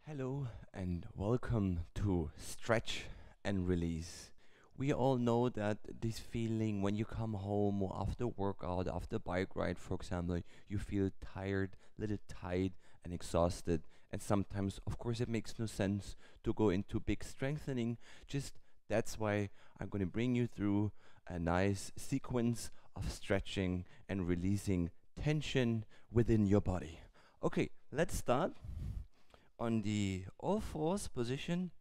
Hello and welcome to Stretch and Release. We all know that this feeling when you come home or after workout, after bike ride, for example, you feel tired, little tight and exhausted. And sometimes, of course, it makes no sense to go into big strengthening. Just that's why I'm going to bring you through a nice sequence of stretching and releasing tension within your body. Okay, let's start on the all fours position,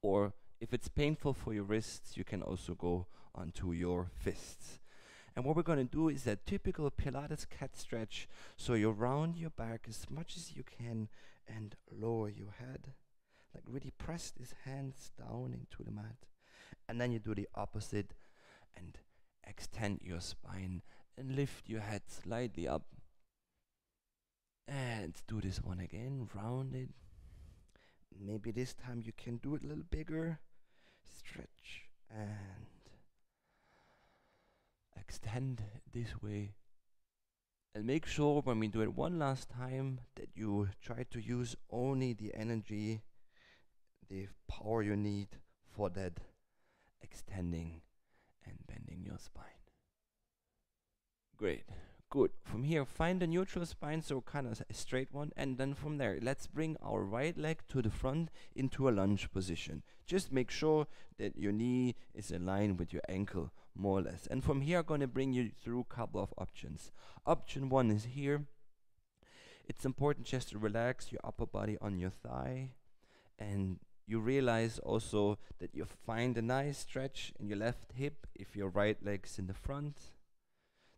or if it's painful for your wrists, you can also go onto your fists. And what we're going to do is that typical Pilates cat stretch. So you round your back as much as you can and lower your head. Like really press these hands down into the mat. And then you do the opposite and extend your spine and lift your head slightly up. And do this one again, round it. Maybe this time you can do it a little bigger. Stretch and extend this way. And make sure when we do it one last time that you try to use only the energy, the power you need for that extending and bending your spine. Great. Good. From here, find a neutral spine, so kind of a straight one. And then from there, let's bring our right leg to the front into a lunge position. Just make sure that your knee is aligned with your ankle, more or less. And from here, I'm going to bring you through a couple of options. Option one is here. It's important just to relax your upper body on your thigh. And you realize also that you find a nice stretch in your left hip if your right leg's in the front.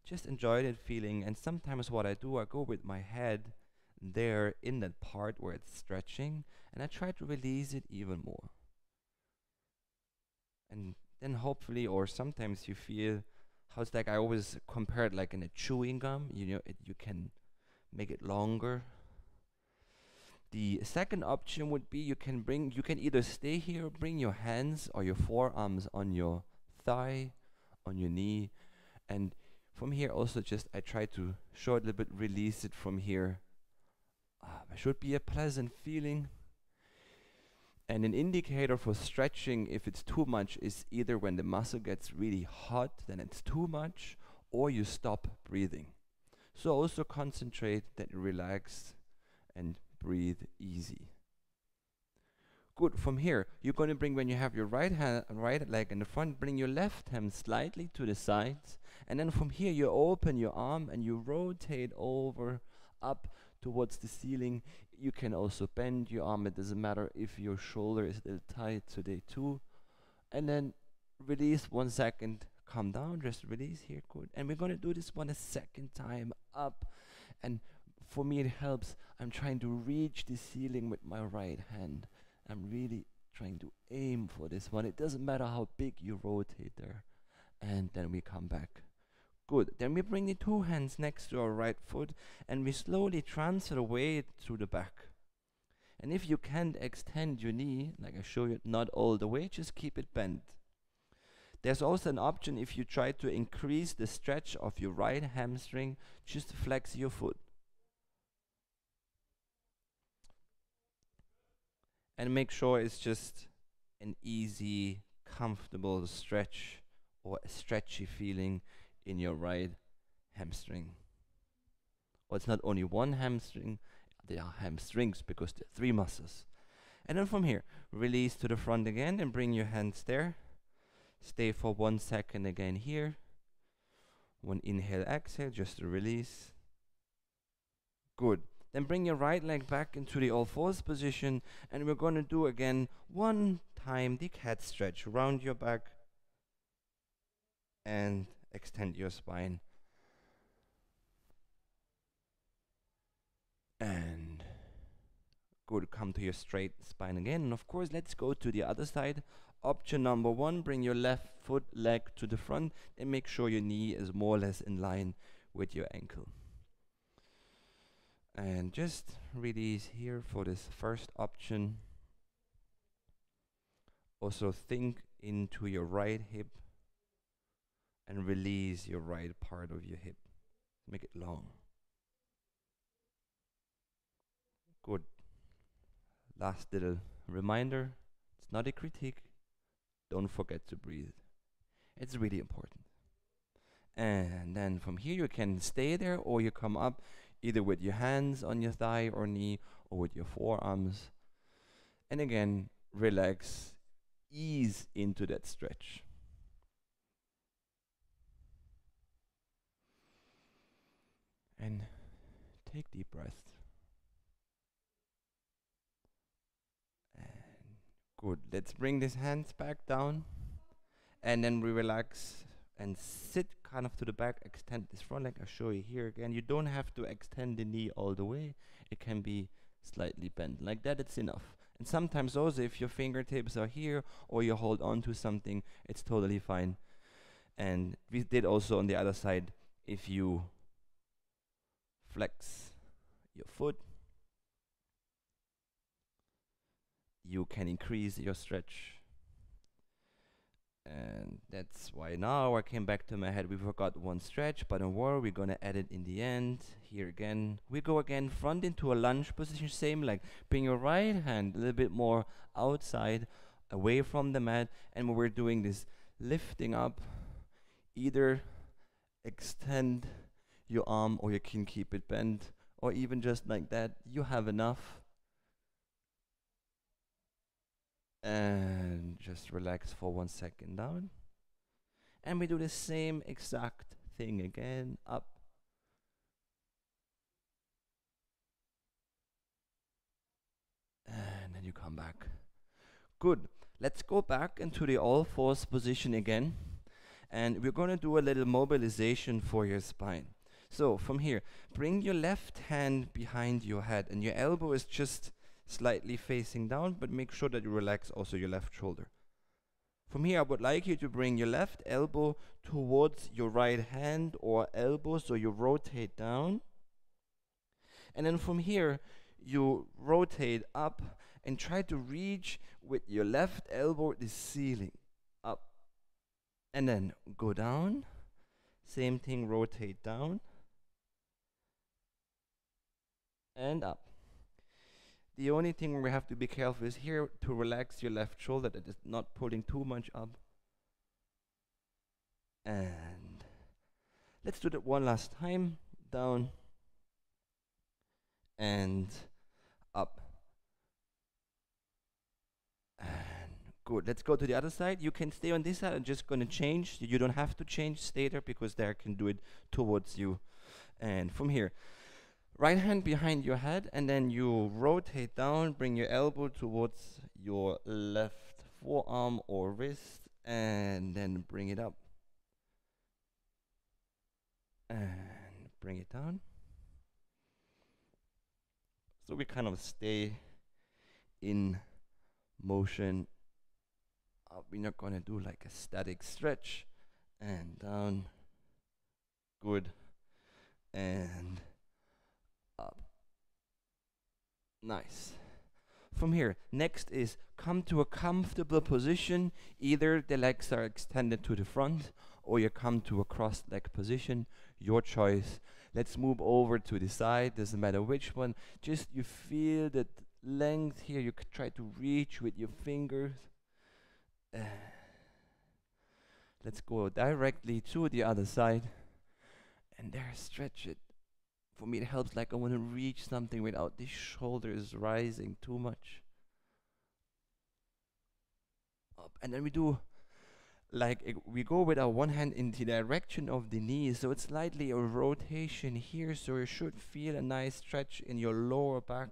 Just enjoy that feeling. And sometimes what I do, I go with my head there in that part where it's stretching, and I try to release it even more. And then hopefully, or sometimes you feel how it's like, I always compare it like in a chewing gum, you can make it longer. The second option would be you can either stay here, bring your hands or your forearms on your thigh, on your knee, and from here also just I try to show it a little bit, release it from here. It should be a pleasant feeling. And an indicator for stretching, if it's too much, is either when the muscle gets really hot, then it's too much, or you stop breathing. So also concentrate that you relax and breathe easy. Good. From here, you're going to bring, when you have your right leg in the front, bring your left hand slightly to the sides. And then from here, you open your arm and you rotate over, up towards the ceiling. You can also bend your arm. It doesn't matter if your shoulder is a little tight today too. And then release 1 second. Come down, just release here. Good. And we're going to do this one a second time, up. And for me, it helps. I'm trying to reach the ceiling with my right hand. I'm really trying to aim for this one. It doesn't matter how big you rotate there. And then we come back. Good. Then we bring the two hands next to our right foot and we slowly transfer the weight through the back. And if you can't extend your knee, like I show you, not all the way, just keep it bent. There's also an option if you try to increase the stretch of your right hamstring, just flex your foot. And make sure it's just an easy, comfortable stretch or a stretchy feeling in your right hamstring. Or it's not only one hamstring, they are hamstrings because there are three muscles. And then from here, release to the front again and bring your hands there. Stay for 1 second again here. One inhale, exhale, just to release. Good. Then bring your right leg back into the all fours position, and we're going to do again one time the cat stretch. Round your back and extend your spine. And good, come to your straight spine again. And of course, let's go to the other side. Option number one, bring your left foot leg to the front and make sure your knee is more or less in line with your ankle. And just release here for this first option. Also think into your right hip and release your right part of your hip. Make it long. Good. Last little reminder, it's not a critique. Don't forget to breathe. It's really important. And then from here you can stay there, or you come up either with your hands on your thigh or knee, or with your forearms. And again, relax, ease into that stretch. And take deep breaths. And good. Let's bring these hands back down. And then we relax and sit kind of to the back, extend this front leg. I'll show you here again. You don't have to extend the knee all the way. It can be slightly bent. Like that, it's enough. And sometimes also if your fingertips are here or you hold on to something, it's totally fine. And we did also on the other side, if you flex your foot, you can increase your stretch. And that's why now I came back to my head. We forgot one stretch, but don't worry, we're gonna add it in the end. Here again, we go again front into a lunge position, same like bring your right hand a little bit more outside, away from the mat. And when we're doing this lifting up, either extend your arm or you can keep it bent, or even just like that, you have enough. And just relax for 1 second down. And we do the same exact thing again, up. And then you come back. Good. Let's go back into the all fours position again. And we're going to do a little mobilization for your spine. So from here, bring your left hand behind your head, and your elbow is just slightly facing down, but make sure that you relax also your left shoulder. From here, I would like you to bring your left elbow towards your right hand or elbow, so you rotate down. And then from here, you rotate up and try to reach with your left elbow the ceiling, up. And then go down. Same thing, rotate down. And up. The only thing we have to be careful is here to relax your left shoulder, that is not pulling too much up. And let's do that one last time. Down and up. And good. Let's go to the other side. You can stay on this side. I'm just going to change. You don't have to change. Stay there because there I can do it towards you. And from here, right hand behind your head, and then you rotate down, bring your elbow towards your left forearm or wrist, and then bring it up. And bring it down. So we kind of stay in motion. We're not going to do like a static stretch. And down. Good. And up. Nice. From here, next is come to a comfortable position. Either the legs are extended to the front or you come to a crossed leg position. Your choice. Let's move over to the side. Doesn't matter which one. Just you feel that length here. You could try to reach with your fingers. Let's go directly to the other side. And there, stretch it. For me, it helps like I want to reach something without the shoulders rising too much. Up. And then we do like we go with our one hand in the direction of the knee, so it's slightly a rotation here, so you should feel a nice stretch in your lower back.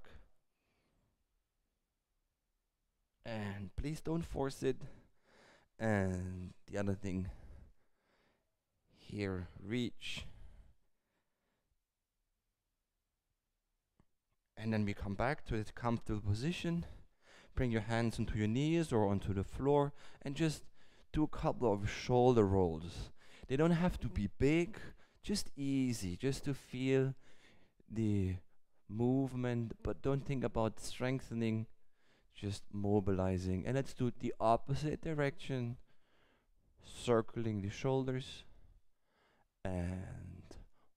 And please don't force it. And the other thing here, reach. And then we come back to the comfortable position. Bring your hands onto your knees or onto the floor and just do a couple of shoulder rolls. They don't have to be big, just easy, just to feel the movement, but don't think about strengthening, just mobilizing. And let's do the opposite direction, circling the shoulders. And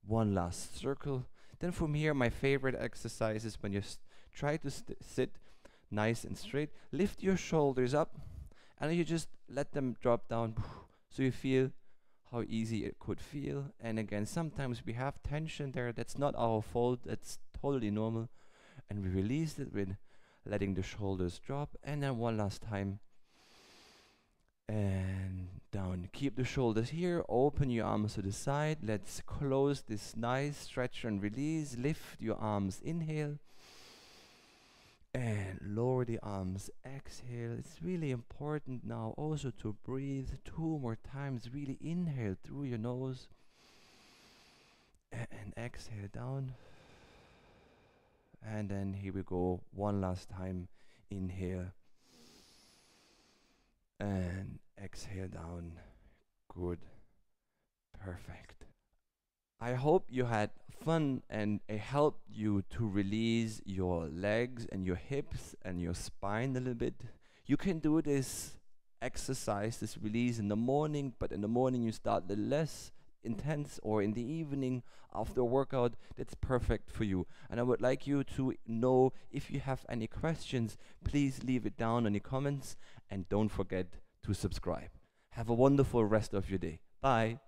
one last circle. Then from here, my favorite exercise is when you try to sit nice and straight. Lift your shoulders up, and you just let them drop down, so you feel how easy it could feel. And again, sometimes we have tension there. That's not our fault. That's totally normal. And we release it with letting the shoulders drop. And then one last time. And down. Keep the shoulders here. Open your arms to the side. Let's close this nice stretch and release. Lift your arms. Inhale. And lower the arms. Exhale. It's really important now also to breathe 2 more times. Really inhale through your nose. And exhale down. And then here we go. One last time. Inhale. And exhale down. Good. Perfect. I hope you had fun and it helped you to release your legs and your hips and your spine a little bit. You can do this exercise, this release in the morning, but in the morning you start a little less intense, or in the evening after a workout. That's perfect for you. And I would like you to know, if you have any questions, please leave it down in the comments, and don't forget to subscribe. Have a wonderful rest of your day. Bye.